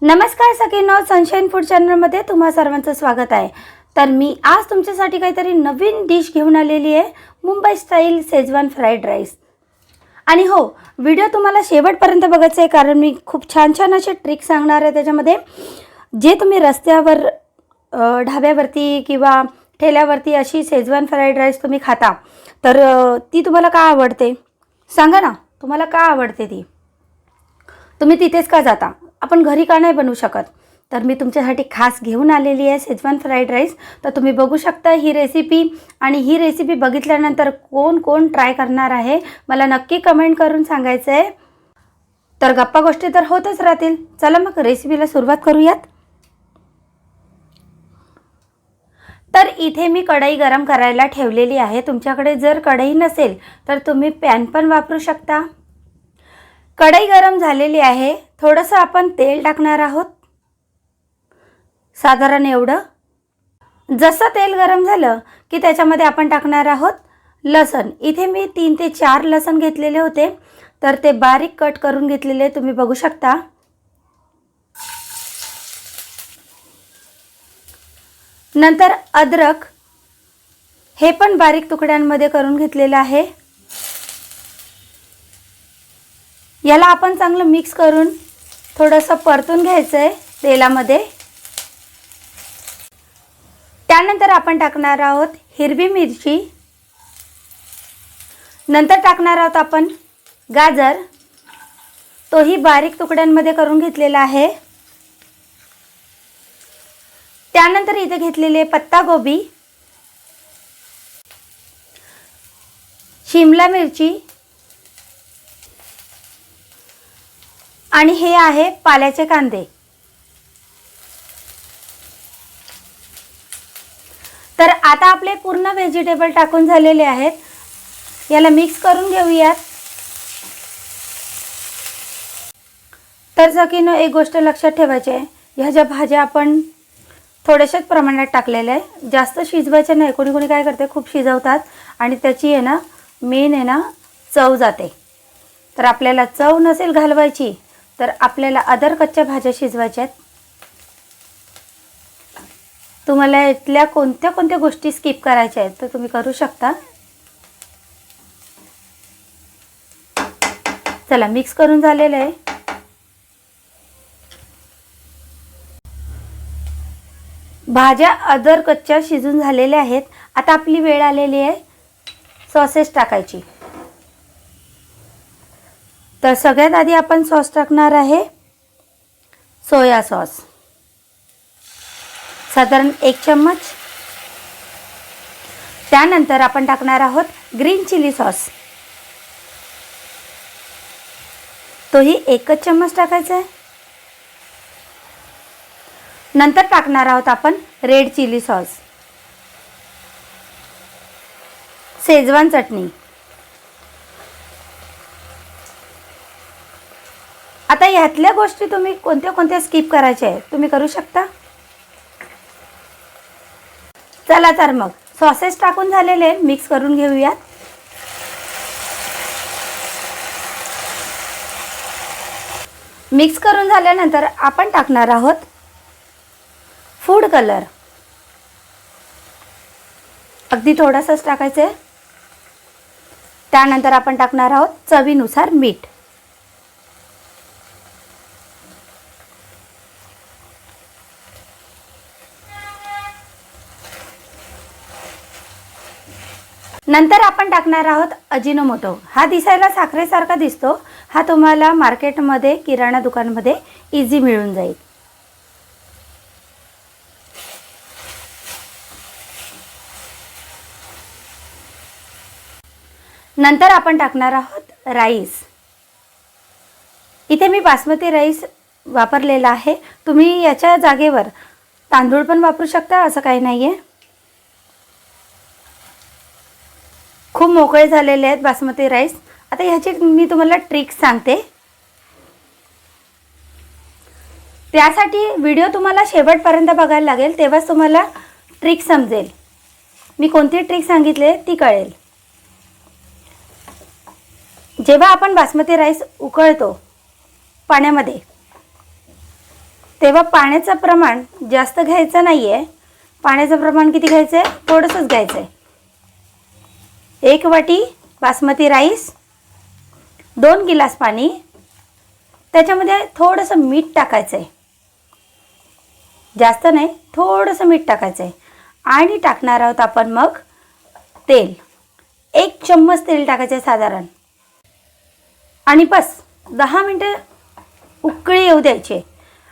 नमस्कार सगळ्यांनो, sunshine food चॅनलमध्ये तुम्हा सर्वांचं स्वागत आहे। तर मी आज तुमच्यासाठी काहीतरी नवीन डिश घेऊन आलेली आहे, Mumbai style Schezwan fried rice. आणि हो, व्हिडिओ तुम्हाला शेवटपर्यंत बघायचा आहे कारण मी खूप छान छान असे ट्रिक सांगणार आहे त्याच्यामध्ये, जे तुम्ही रस्त्यावर ढाब्यावरती किंवा ठेल्यावरती अशी शेजवान फ्राईड राईस तुम्ही खाता तर ती तुम्हाला का आवडते सांगा ना। तुम्हाला का आवडते ती, तुम्ही तिथेच का जाता, आपण घरी का नाही बनवू शकत। तर मी तुमच्यासाठी खास घेऊन आलेली आहे शेजवान फ्राईड राईस। तर तुम्ही बघू शकता ही रेसिपी, आणि ही रेसिपी बघितल्यानंतर कोण कोण ट्राय करणार आहे मला नक्की कमेंट करून सांगायचं आहे। तर गप्पा गोष्टी तर होतच राहतील, चला मग रेसिपीला सुरुवात करूयात। तर इथे मी कढई गरम करायला ठेवलेली आहे। तुमच्याकडे जर कढई नसेल तर तुम्ही पॅन पण वापरू शकता। कढई गरम झालेली आहे, थोडंसं आपण तेल टाकणार आहोत, साधारण एवढं। जसं तेल गरम झालं की त्याच्यामध्ये आपण टाकणार आहोत लसण। इथे मी 3 ते 4 लसण घेतलेले होते, तर ते बारीक कट करून घेतलेले तुम्ही बघू शकता। नंतर अद्रक, हे पण बारीक तुकड्यांमध्ये करून घेतलेलं आहे। याला आपण चांगलं मिक्स करून थोडंसं परतून घ्यायचं आहे तेलामध्ये। त्यानंतर आपण टाकणार आहोत हिरवी मिरची, नंतर टाकणार आहोत आपण गाजर, तोही बारीक तुकड्यांमध्ये करून घेतलेला आहे। त्यानंतर इथे घेतलेले पत्ता गोबी, शिमला मिरची, आणि हे आहे पाल्याचे कांदे। तर आता आपले पूर्ण व्हेजिटेबल टाकून झालेले आहेत, याला मिक्स करून घेऊयात। तर सगळ्यांनो एक गोष्ट लक्षात ठेवायची आहे, ह्या ज्या भाज्या आपण थोड्याशाच प्रमाणात टाकलेल्या आहे, जास्त शिजवायच्या नाही। कोणी कोणी काय करते, खूप शिजवतात आणि त्याची आहे ना मेन आहे ना चव जाते। तर आपल्याला चव नसेल घालवायची तर आपल्याला अदर कच्च्या भाज्या शिजवायच्या आहेत। तुम्हाला इथल्या कोणत्या कोणत्या गोष्टी स्किप करायच्या आहेत तर तुम्ही करू शकता। चला, मिक्स करून झालेलं आहे। भाज्या अदर कच्च्या शिजून झालेल्या आहेत। आता आपली वेळ आलेली आहे सॉसेस टाकायची। तर सगळ्यात आधी आपण सॉस टाकणार आहे सोया सॉस, साधारण 1 चम्मच। त्यानंतर आपण टाकणार आहोत ग्रीन चिली सॉस, तोही 1 चम्मच टाकायचा आहे। नंतर टाकणार आहोत आपण रेड चिली सॉस, शेजवान चटणी। आता ह्यातल्या गोष्टी तुम्ही कोणत्या कोणत्या स्किप करायच्या आहे तुम्ही करू शकता। चला तर मग सॉसेस टाकून झालेले मिक्स करून घेऊयात। मिक्स करून झाल्यानंतर आपण टाकणार आहोत फूड कलर, अगदी थोडासाच टाकायचं आहे। त्यानंतर आपण टाकणार आहोत चवीनुसार मीठ। नंतर आपण टाकणार आहोत अजिनोमोटो। हा दिसायला साखरेसारखा दिसतो, हा तुम्हाला मार्केटमध्ये किराणा दुकानामध्ये इझी मिळून जाईल। नंतर आपण टाकणार आहोत राईस। इथे मी बासमती राईस वापरलेला आहे, तुम्ही याच्या जागेवर तांदूळ पण वापरू शकता, असं काही नाही आहे। खूप मोकळे झालेले आहेत बासमती राईस। आता ह्याची मी तुम्हाला ट्रिक सांगते, त्यासाठी व्हिडिओ तुम्हाला शेवटपर्यंत बघायला लागेल, तेव्हाच तुम्हाला ट्रिक समजेल। मी कोणती ट्रिक सांगितले ती कळेल। जेव्हा आपण बासमती राईस उकळतो पाण्यामध्ये, तेव्हा पाण्याचं प्रमाण जास्त घ्यायचं नाही आहे. पाण्याचं प्रमाण किती घ्यायचं आहे? थोडंसंच घ्यायचं आहे. 1 वाटी बासमती राईस, 2 गिलास पाणी, त्याच्यामध्ये थोडंसं मीठ टाकायचं आहे. जास्त नाही, थोडंसं मीठ टाकायचं आहे. आणि टाकणार आहोत आपण मग तेल. 1 चम्मच तेल टाकायचं आहे साधारण. आणि बस 10 मिनटं उकळी येऊ द्यायची.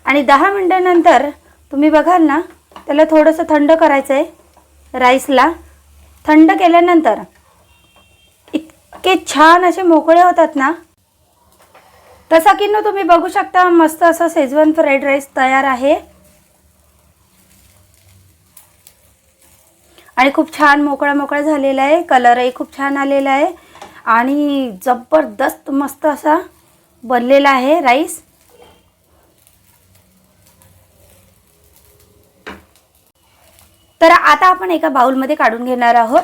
आणि 10 मिनटानंतर तुम्ही बघाल ना, त्याला थोडंसं थंड करायचं आहे राईसला. थंड केल्यानंतर इतके छान असे मोकळे होतात ना. तसा की न तुम्ही बघू शकता, मस्त असं शेजवान फ्राईड राईस तयार आहे. आणि खूप छान मोकळा मोकळा झालेला आहे. कलरही खूप छान आलेला आहे आणि जबरदस्त मस्त असा बनलेला आहे राईस. तर आता आपण एका बाउलमध्ये काढून घेणार आहोत.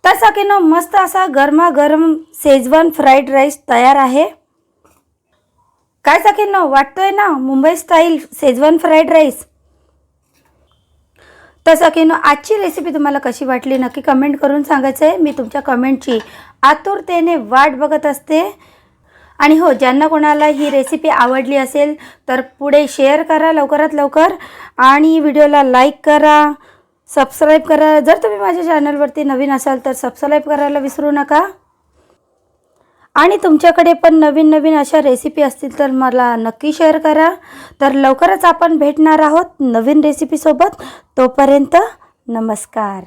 तर सगळ्यांनो, मस्त असा गरमागरम शेजवान फ्राईड राईस तयार आहे. काय सगळ्यांनो, वाटतोय ना Mumbai style Schezwan fried rice? तर सगळ्यांनो, आजची रेसिपी तुम्हाला कशी वाटली नक्की कमेंट करून सांगायचं आहे. मी तुमच्या कमेंटची आतुरतेने वाट बघत असते. आणि हो, ज्यांना कोणाला ही रेसिपी आवडली असेल तर पुढे शेअर करा लवकरात लवकर. आणि व्हिडिओला लाईक करा, सबस्क्राईब करा. जर तुम्ही माझ्या चॅनलवरती नवीन असाल तर सबस्क्राईब करायला विसरू नका. आणि तुमच्याकडे पण नवीन नवीन अशा रेसिपी असतील तर मला नक्की शेअर करा. तर लवकरच आपण भेटणार आहोत नवीन रेसिपीसोबत. तोपर्यंत नमस्कार.